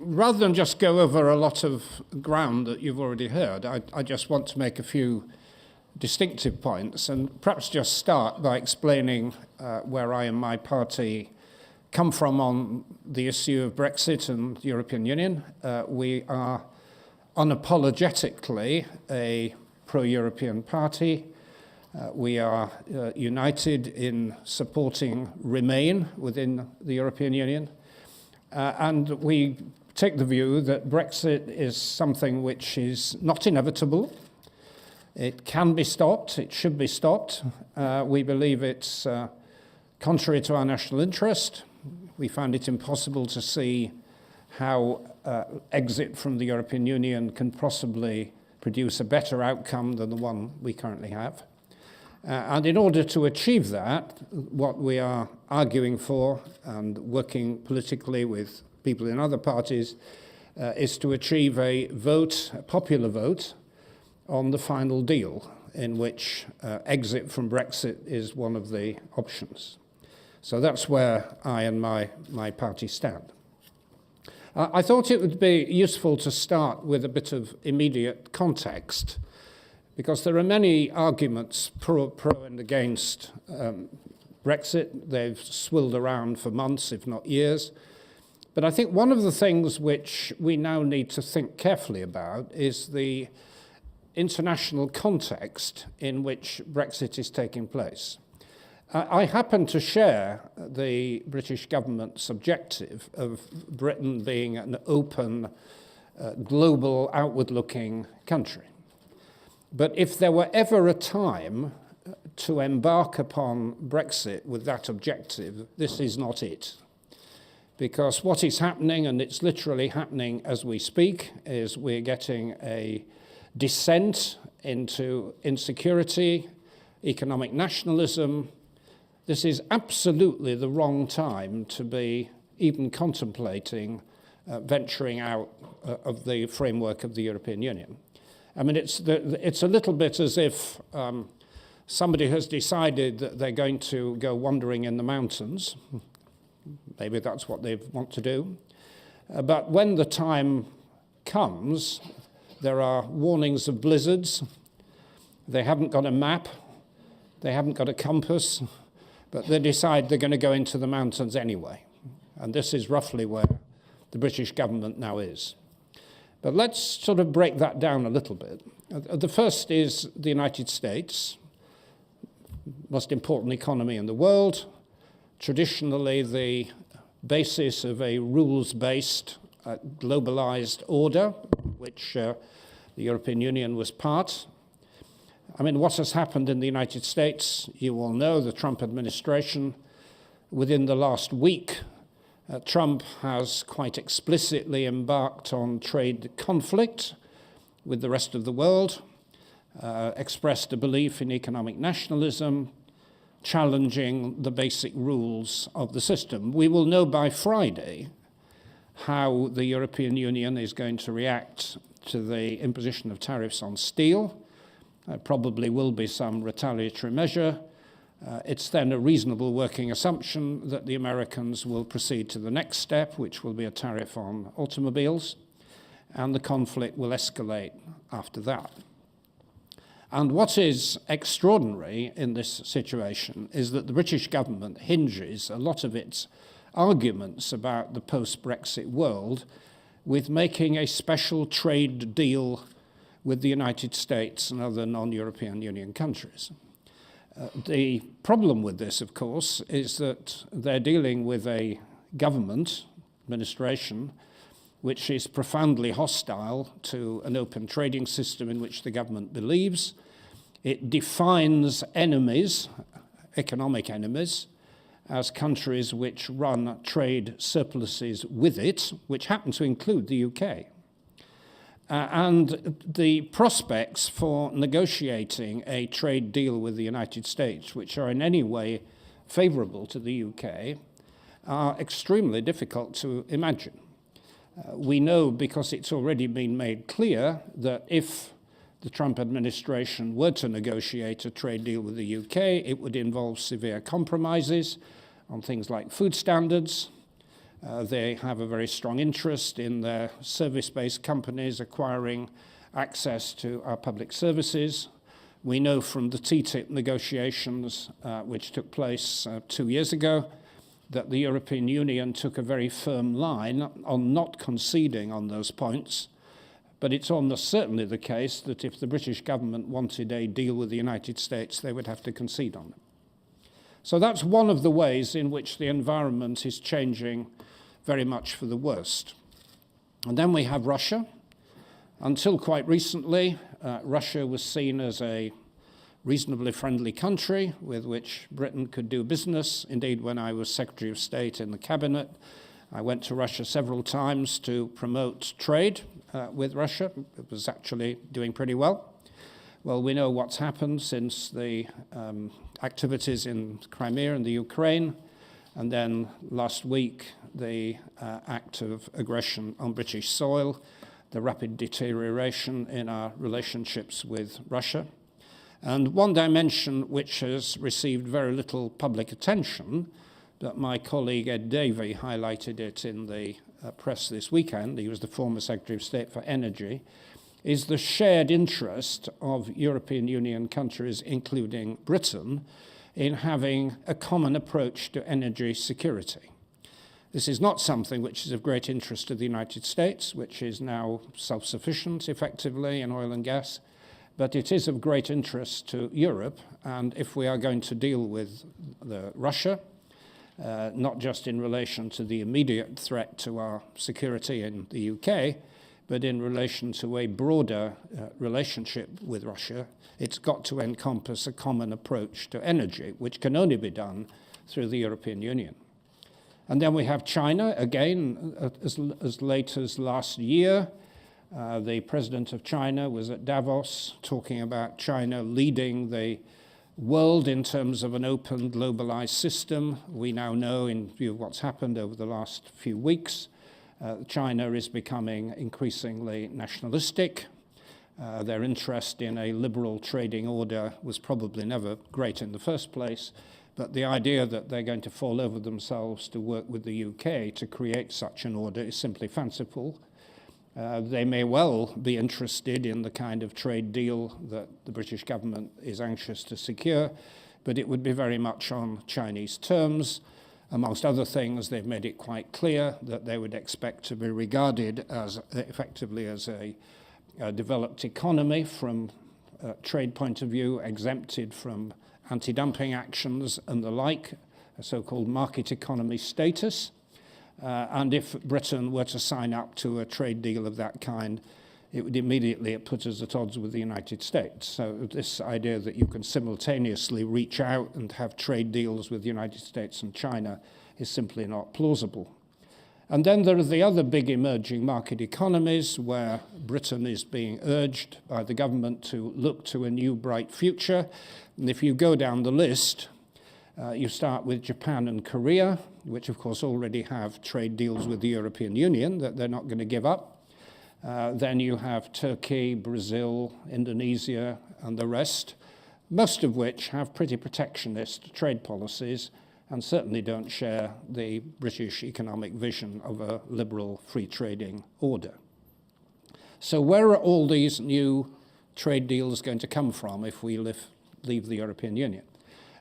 rather than just go over a lot of ground that you've already heard, I just want to make a few distinctive points and perhaps just start by explaining where I and my party come from on the issue of Brexit and the European Union. We are unapologetically a pro-European party. We are united in supporting Remain within the European Union. And we take the view that Brexit is something which is not inevitable. It can be stopped. It should be stopped. We believe it's contrary to our national interest. We find it impossible to see how exit from the European Union can possibly produce a better outcome than the one we currently have. And in order to achieve that, what we are arguing for and working politically with people in other parties is to achieve a vote, a popular vote, on the final deal in which exit from Brexit is one of the options. So that's where I and my party stand. I thought it would be useful to start with a bit of immediate context, because there are many arguments pro and against Brexit. They've swirled around for months, if not years. But I think one of the things which we now need to think carefully about is the international context in which Brexit is taking place. I happen to share the British government's objective of Britain being an open, global, outward-looking country. But if there were ever a time to embark upon Brexit with that objective, this is not it. Because what is happening, and it's literally happening as we speak, is we're getting a descent into insecurity, economic nationalism. This is absolutely the wrong time to be even contemplating venturing out of the framework of the European Union. I mean, it's a little bit as if somebody has decided that they're going to go wandering in the mountains. Maybe that's what they want to do. But when the time comes, there are warnings of blizzards. They haven't got a map. They haven't got a compass. But they decide they're going to go into the mountains anyway. And this is roughly where the British government now is. But let's sort of break that down a little bit. The first is the United States, most important economy in the world, traditionally the basis of a rules-based, globalized order, which the European Union was part. I mean, what has happened in the United States, you all know, the Trump administration, within the last week, Trump has quite explicitly embarked on trade conflict with the rest of the world, expressed a belief in economic nationalism, challenging the basic rules of the system. We will know by Friday how the European Union is going to react to the imposition of tariffs on steel. There probably will be some retaliatory measure. It's then a reasonable working assumption that the Americans will proceed to the next step, which will be a tariff on automobiles, and the conflict will escalate after that. And what is extraordinary in this situation is that the British government hinges a lot of its arguments about the post-Brexit world with making a special trade deal with the United States and other non-European Union countries. The problem with this, of course, is that they're dealing with a government, administration, which is profoundly hostile to an open trading system in which the government believes. It defines enemies, economic enemies, as countries which run trade surpluses with it, which happen to include the UK. And the prospects for negotiating a trade deal with the United States, which are in any way favorable to the UK, are extremely difficult to imagine. We know, because it's already been made clear, that if the Trump administration were to negotiate a trade deal with the UK, it would involve severe compromises on things like food standards, They have a very strong interest in their service-based companies acquiring access to our public services. We know from the TTIP negotiations, which took place 2 years ago, that the European Union took a very firm line on not conceding on those points. But it's almost certainly the case that if the British government wanted a deal with the United States, they would have to concede on them. So that's one of the ways in which the environment is changing very much for the worst. And then we have Russia. Until quite recently, Russia was seen as a reasonably friendly country with which Britain could do business. Indeed, when I was Secretary of State in the Cabinet, I went to Russia several times to promote trade with Russia. It was actually doing pretty well. Well, we know what's happened since the activities in Crimea and the Ukraine, and then last week, the act of aggression on British soil, the rapid deterioration in our relationships with Russia. And one dimension which has received very little public attention, but my colleague Ed Davey highlighted it in the press this weekend, he was the former Secretary of State for Energy, is the shared interest of European Union countries, including Britain, in having a common approach to energy security. This is not something which is of great interest to the United States, which is now self-sufficient effectively in oil and gas, but it is of great interest to Europe. And if we are going to deal with Russia, not just in relation to the immediate threat to our security in the UK, but in relation to a broader relationship with Russia, it's got to encompass a common approach to energy, which can only be done through the European Union. And then we have China, again, as late as last year. The president of China was at Davos talking about China leading the world in terms of an open, globalized system. We now know, in view of what's happened over the last few weeks, China is becoming increasingly nationalistic. Their interest in a liberal trading order was probably never great in the first place, but the idea that they're going to fall over themselves to work with the UK to create such an order is simply fanciful. They may well be interested in the kind of trade deal that the British government is anxious to secure, but it would be very much on Chinese terms. Amongst other things, they've made it quite clear that they would expect to be regarded as effectively as a developed economy from a trade point of view, exempted from anti-dumping actions and the like, a so-called market economy status. And if Britain were to sign up to a trade deal of that kind, it would immediately put us at odds with the United States. So this idea that you can simultaneously reach out and have trade deals with the United States and China is simply not plausible. And then there are the other big emerging market economies where Britain is being urged by the government to look to a new bright future. And if you go down the list, you start with Japan and Korea, which of course already have trade deals with the European Union that they're not going to give up. Then you have Turkey, Brazil, Indonesia, and the rest, most of which have pretty protectionist trade policies and certainly don't share the British economic vision of a liberal free trading order. So where are all these new trade deals going to come from if we leave the European Union?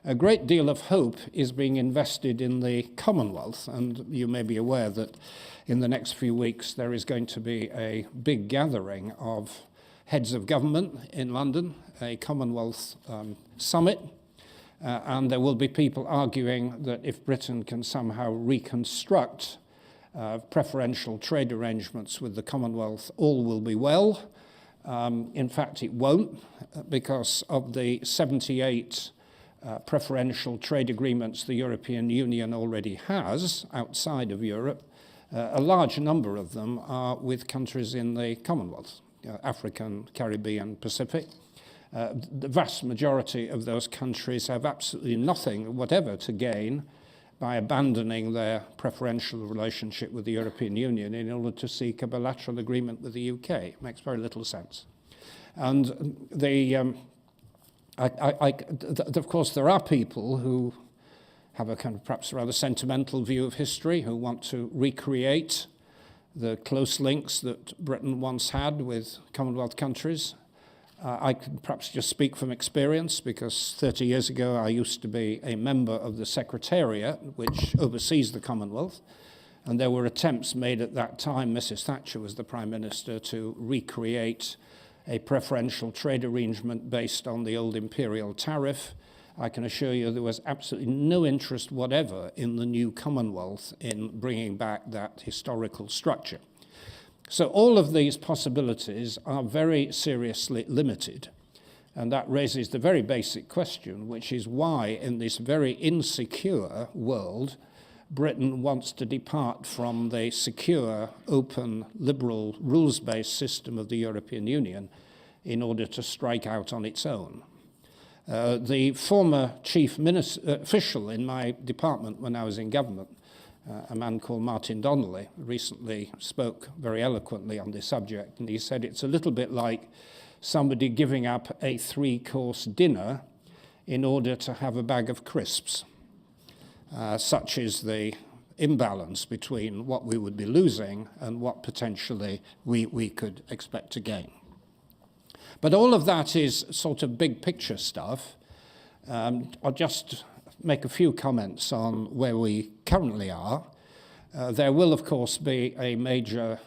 A great deal of hope is being invested in the Commonwealth, and you may be aware that in the next few weeks there is going to be a big gathering of heads of government in London, a Commonwealth summit, and there will be people arguing that if Britain can somehow reconstruct preferential trade arrangements with the Commonwealth, all will be well. In fact, it won't, because of the 78 preferential trade agreements the European Union already has outside of Europe, a large number of them are with countries in the Commonwealth, African, Caribbean, Pacific. The vast majority of those countries have absolutely nothing whatever to gain by abandoning their preferential relationship with the European Union in order to seek a bilateral agreement with the UK. It makes very little sense. And of course, there are people who have a kind of perhaps rather sentimental view of history, who want to recreate the close links that Britain once had with Commonwealth countries. I can perhaps just speak from experience, because 30 years ago I used to be a member of the Secretariat, which oversees the Commonwealth, and there were attempts made at that time, Mrs. Thatcher was the Prime Minister, to recreate a preferential trade arrangement based on the old imperial tariff. I can assure you there was absolutely no interest whatever in the new Commonwealth in bringing back that historical structure. So all of these possibilities are very seriously limited. And that raises the very basic question, which is why in this very insecure world, Britain wants to depart from the secure, open, liberal, rules-based system of the European Union in order to strike out on its own. The former chief official in my department when I was in government, a man called Martin Donnelly, recently spoke very eloquently on this subject, and he said it's a little bit like somebody giving up a 3-course dinner in order to have a bag of crisps. Such is the imbalance between what we would be losing and what potentially we could expect to gain. But all of that is sort of big picture stuff. I'll just make a few comments on where we currently are. There will, of course, be a major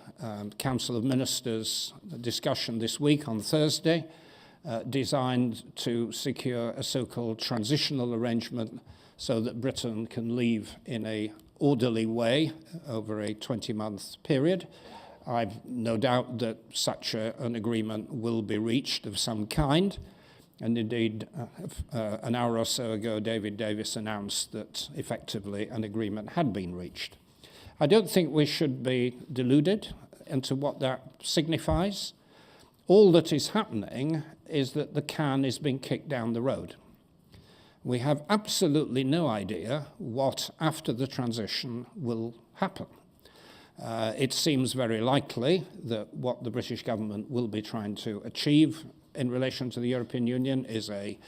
Council of Ministers discussion this week on Thursday, designed to secure a so-called transitional arrangement so that Britain can leave in an orderly way over a 20-month period. I've no doubt that such an agreement will be reached of some kind. And indeed, an hour or so ago, David Davis announced that effectively an agreement had been reached. I don't think we should be deluded into what that signifies. All that is happening is that the can is being kicked down the road. We have absolutely no idea what, after the transition, will happen. It seems very likely that what the British government will be trying to achieve in relation to the European Union is a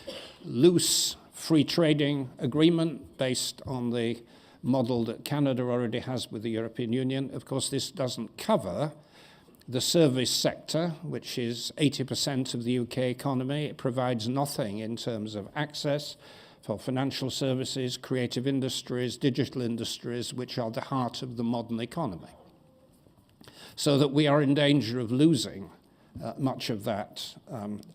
loose free trading agreement based on the model that Canada already has with the European Union. Of course, this doesn't cover the service sector, which is 80% of the UK economy. It provides nothing in terms of access for financial services, creative industries, digital industries, which are the heart of the modern economy. So that we are in danger of losing much of that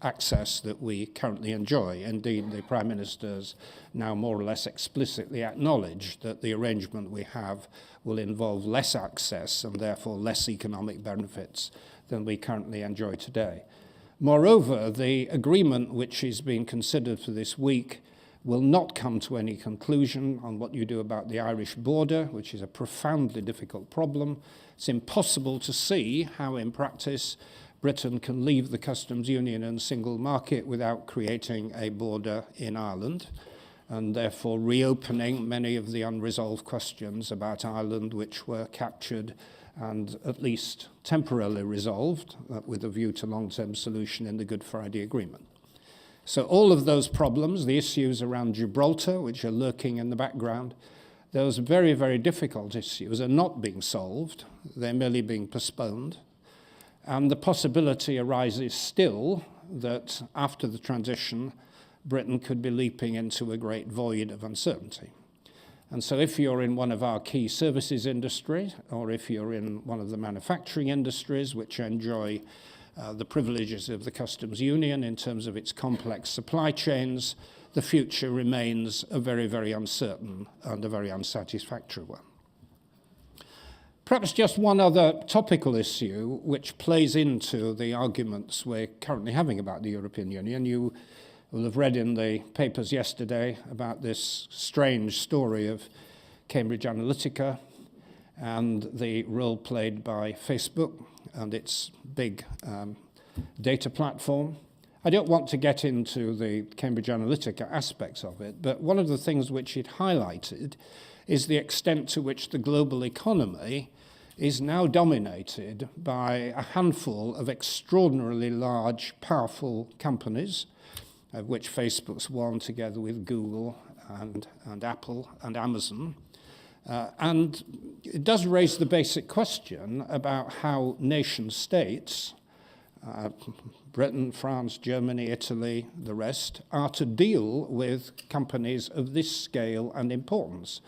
access that we currently enjoy. Indeed, the Prime Minister's now more or less explicitly acknowledged that the arrangement we have will involve less access and therefore less economic benefits than we currently enjoy today. Moreover, the agreement which is being considered for this week will not come to any conclusion on what you do about the Irish border, which is a profoundly difficult problem. It's impossible to see how, in practice, Britain can leave the customs union and single market without creating a border in Ireland, and therefore reopening many of the unresolved questions about Ireland which were captured and at least temporarily resolved with a view to long-term solution in the Good Friday Agreement. So all of those problems, the issues around Gibraltar, which are lurking in the background, those very, very difficult issues are not being solved. They're merely being postponed. And the possibility arises still that after the transition, Britain could be leaping into a great void of uncertainty. And so if you're in one of our key services industries, or if you're in one of the manufacturing industries, which enjoy the privileges of the customs union in terms of its complex supply chains, the future remains a very, very uncertain and a very unsatisfactory one. Perhaps just one other topical issue which plays into the arguments we're currently having about the European Union. You will have read in the papers yesterday about this strange story of Cambridge Analytica and the role played by Facebook and its big data platform. I don't want to get into the Cambridge Analytica aspects of it, but one of the things which it highlighted is the extent to which the global economy is now dominated by a handful of extraordinarily large, powerful companies, of which Facebook's one, together with Google and Apple and Amazon. And it does raise the basic question about how nation states, Britain, France, Germany, Italy, the rest, are to deal with companies of this scale and importance,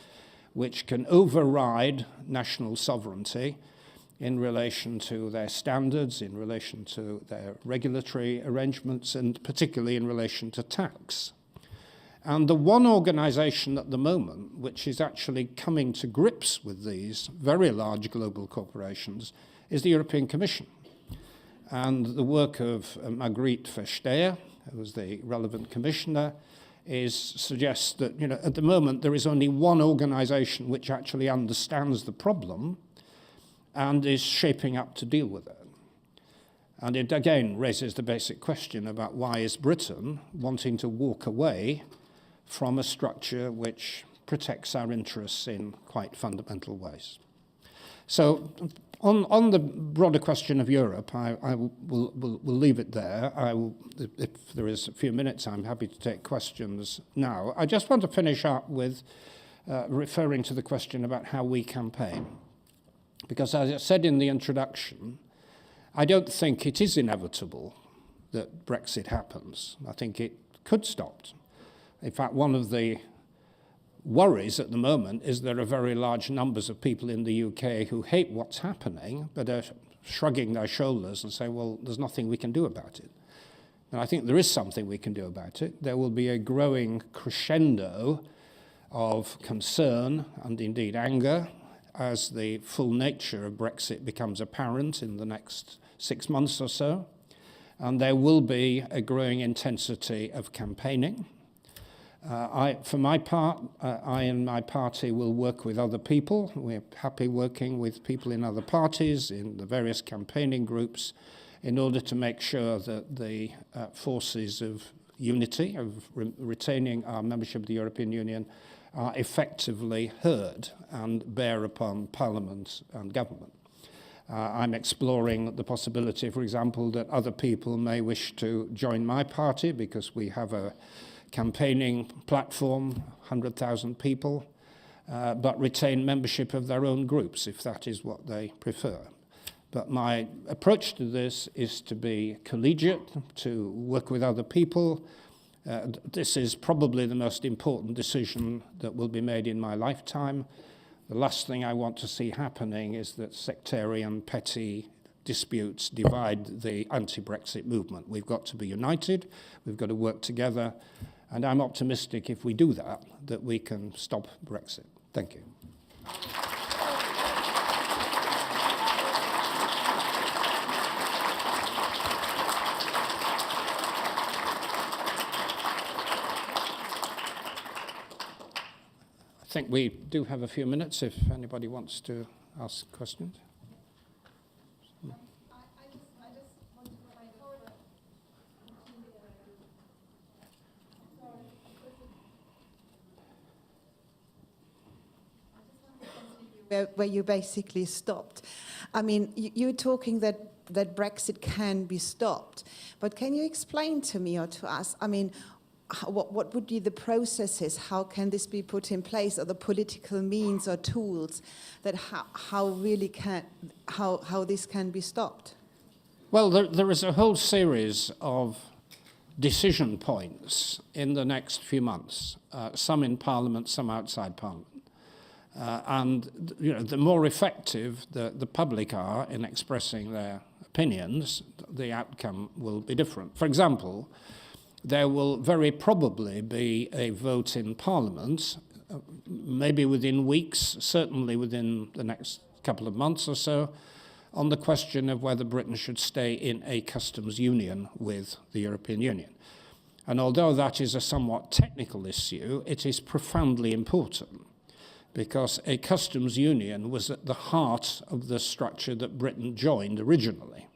which can override national sovereignty in relation to their standards, in relation to their regulatory arrangements, and particularly in relation to tax. And the one organization at the moment which is actually coming to grips with these very large global corporations is the European Commission. And the work of Margrethe Vestager, who was the relevant commissioner, suggests that, at the moment there is only one organization which actually understands the problem and is shaping up to deal with it. And it again raises the basic question about why is Britain wanting to walk away from a structure which protects our interests in quite fundamental ways. So on the broader question of Europe, I will leave it there. If there is a few minutes, I'm happy to take questions now. I just want to finish up with referring to the question about how we campaign. Because as I said in the introduction, I don't think it is inevitable that Brexit happens. I think it could stop. In fact, one of the worries at the moment is there are very large numbers of people in the UK who hate what's happening, but are shrugging their shoulders and say, well, there's nothing we can do about it. And I think there is something we can do about it. There will be a growing crescendo of concern and indeed anger as the full nature of Brexit becomes apparent in the next 6 months or so. And there will be a growing intensity of campaigning. For my part, I and my party will work with other people. We're happy working with people in other parties, in the various campaigning groups, in order to make sure that the forces of unity, of retaining our membership of the European Union, are effectively heard and bear upon Parliament and government. I'm exploring the possibility, for example, that other people may wish to join my party because we have a campaigning platform, 100,000 people, but retain membership of their own groups if that is what they prefer. But my approach to this is to be collegiate, to work with other people. This is probably the most important decision that will be made in my lifetime. The last thing I want to see happening is that sectarian, petty disputes divide the anti-Brexit movement. We've got to be united, we've got to work together, and I'm optimistic if we do that, that we can stop Brexit. Thank you. I think we do have a few minutes if anybody wants to ask questions. Where you basically stopped. I mean, you're talking that Brexit can be stopped, but can you explain to me or to us, I mean, what would be the processes? How can this be put in place, or the political means or tools that how this can be stopped? Well, there is a whole series of decision points in the next few months, some in Parliament, some outside Parliament. And the more effective the public are in expressing their opinions, the outcome will be different. For example, there will very probably be a vote in Parliament, maybe within weeks, certainly within the next couple of months or so, on the question of whether Britain should stay in a customs union with the European Union. And although that is a somewhat technical issue, it is profoundly important, because a customs union was at the heart of the structure that Britain joined originally.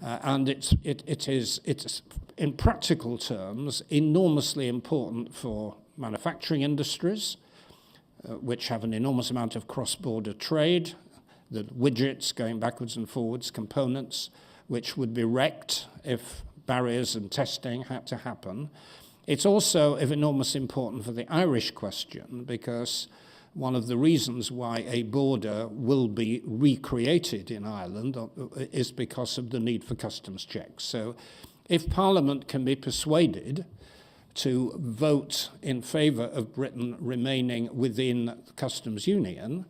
And it's in practical terms enormously important for manufacturing industries, which have an enormous amount of cross-border trade, the widgets going backwards and forwards, components, which would be wrecked if barriers and testing had to happen. It's also of enormous importance for the Irish question, because one of the reasons why a border will be recreated in Ireland is because of the need for customs checks. So if Parliament can be persuaded to vote in favour of Britain remaining within the customs union,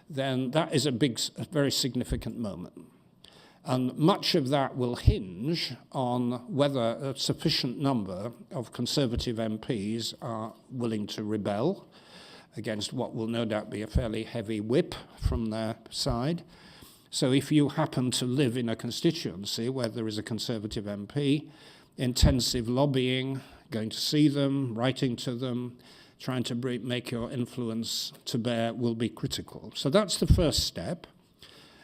then that is a very significant moment. And much of that will hinge on whether a sufficient number of Conservative MPs are willing to rebel against what will no doubt be a fairly heavy whip from their side. So if you happen to live in a constituency where there is a Conservative MP, intensive lobbying, going to see them, writing to them, trying to make your influence to bear will be critical. So that's the first step.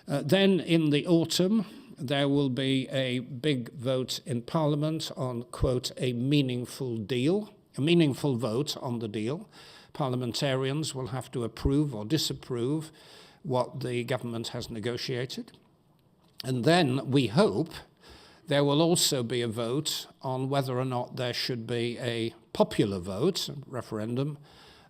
Then in the autumn, there will be a big vote in Parliament on, quote, a meaningful deal, a meaningful vote on the deal. Parliamentarians will have to approve or disapprove what the government has negotiated. And then we hope there will also be a vote on whether or not there should be a popular vote, referendum,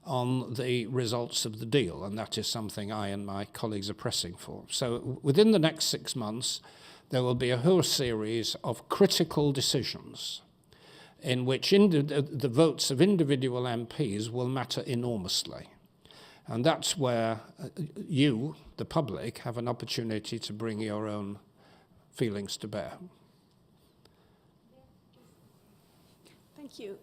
on the results of the deal. And that is something I and my colleagues are pressing for. So within the next 6 months, there will be a whole series of critical decisions in which the votes of individual MPs will matter enormously. And that's where you, the public, have an opportunity to bring your own feelings to bear. Thank you.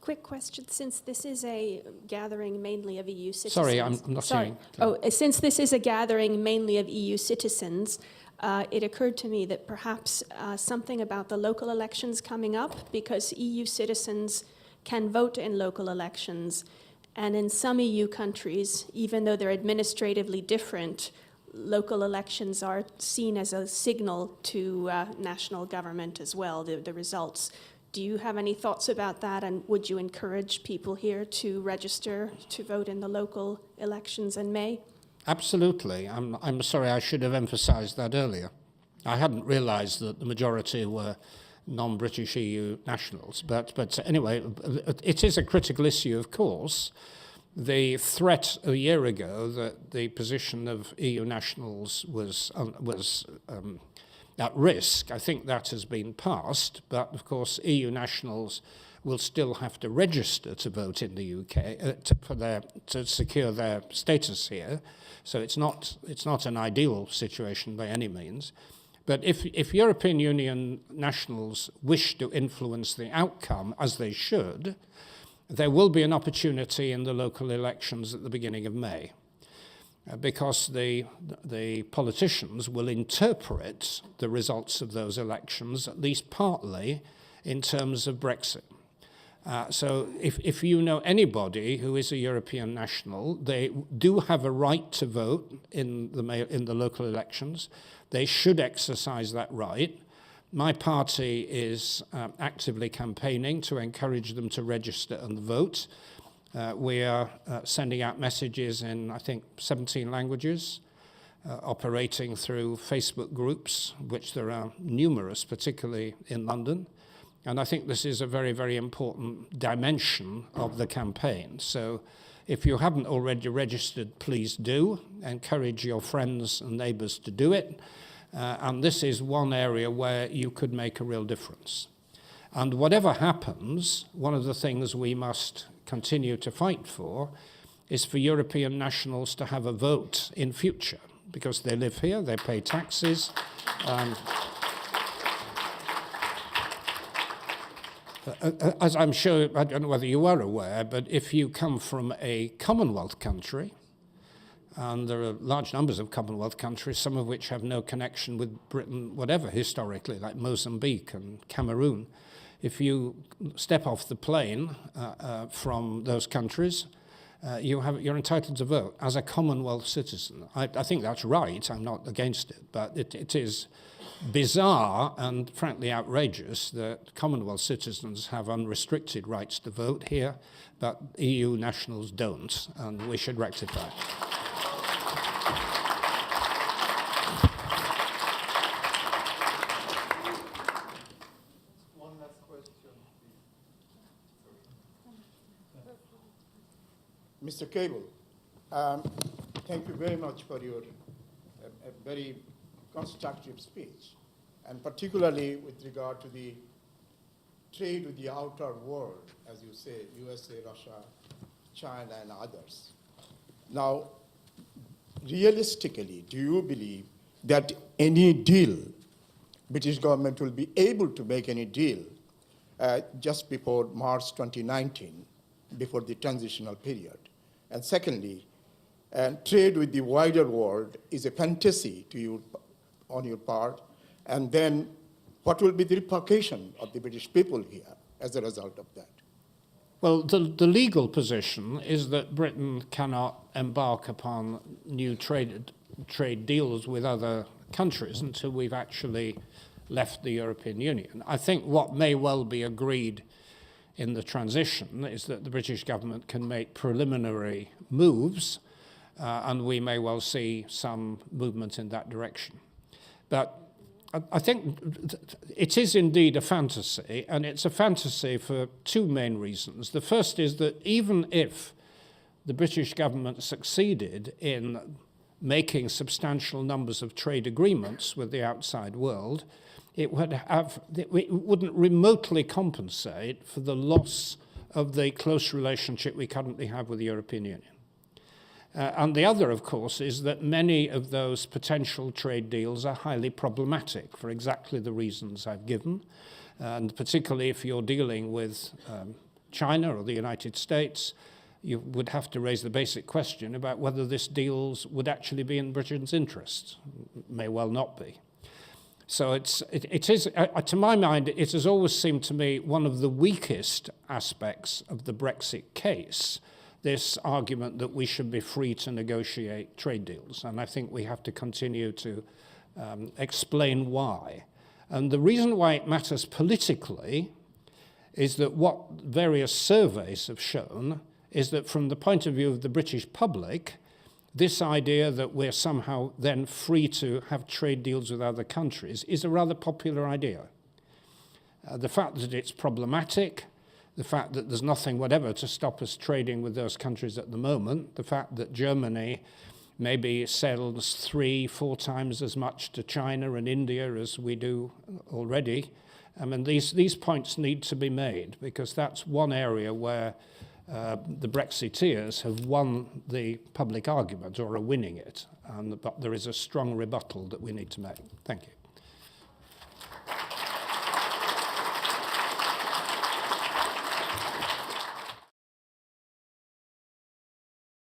Quick question, since this is a gathering mainly of EU citizens... Sorry, I'm not saying... Since this is a gathering mainly of EU citizens, it occurred to me that perhaps something about the local elections coming up, because EU citizens can vote in local elections, and in some EU countries, even though they're administratively different, local elections are seen as a signal to national government as well, the results. Do you have any thoughts about that, and would you encourage people here to register to vote in the local elections in May? Absolutely. I'm sorry, I should have emphasised that earlier. I hadn't realised that the majority were non-British EU nationals. But anyway, it is a critical issue, of course. The threat a year ago that the position of EU nationals was at risk, I think that has been passed. But of course, EU nationals will still have to register to vote in the UK to secure their status here. So it's not an ideal situation by any means. But if European Union nationals wish to influence the outcome, as they should, there will be an opportunity in the local elections at the beginning of May, because the politicians will interpret the results of those elections, at least partly, in terms of Brexit. So if you know anybody who is a European national, they do have a right to vote in the local elections. They should exercise that right. My party is actively campaigning to encourage them to register and vote. We are sending out messages in, I think, 17 languages, operating through Facebook groups, which there are numerous, particularly in London. And I think this is a very, very important dimension of the campaign. So if you haven't already registered, please do. Encourage your friends and neighbours to do it. And this is one area where you could make a real difference. And whatever happens, one of the things we must continue to fight for is for European nationals to have a vote in future, because they live here, they pay taxes. As I'm sure, I don't know whether you are aware, but if you come from a Commonwealth country, and there are large numbers of Commonwealth countries, some of which have no connection with Britain, whatever, historically, like Mozambique and Cameroon, if you step off the plane from those countries, you're entitled to vote as a Commonwealth citizen. I think that's right. I'm not against it, but it is bizarre and frankly outrageous that Commonwealth citizens have unrestricted rights to vote here, but EU nationals don't, and we should rectify it. Mr. Cable, thank you very much for your very constructive speech, and particularly with regard to the trade with the outer world, as you say, USA, Russia, China, and others. Now, realistically, do you believe that any deal, British government will be able to make any deal just before March 2019, before the transitional period? And secondly, trade with the wider world is a fantasy to you on your part, and then what will be the repercussion of the British people here as a result of that? Well, the legal position is that Britain cannot embark upon new trade deals with other countries until we've actually left the European Union. I think what may well be agreed in the transition is that the British government can make preliminary moves, and we may well see some movement in that direction. But I think it is indeed a fantasy, and it's a fantasy for two main reasons. The first is that even if the British government succeeded in making substantial numbers of trade agreements with the outside world, it wouldn't remotely compensate for the loss of the close relationship we currently have with the European Union. And the other, of course, is that many of those potential trade deals are highly problematic for exactly the reasons I've given, and particularly if you're dealing with China or the United States, you would have to raise the basic question about whether this deals would actually be in Britain's interest. It may well not be. So it is, to my mind, it has always seemed to me one of the weakest aspects of the Brexit case, this argument that we should be free to negotiate trade deals. And I think we have to continue to explain why. And the reason why it matters politically is that what various surveys have shown is that from the point of view of the British public, this idea that we're somehow then free to have trade deals with other countries is a rather popular idea. The fact that it's problematic, the fact that there's nothing whatever to stop us trading with those countries at the moment, the fact that Germany maybe sells 3-4 times as much to China and India as we do already. I mean, these points need to be made, because that's one area where the Brexiteers have won the public argument, or are winning it, but there is a strong rebuttal that we need to make. Thank you.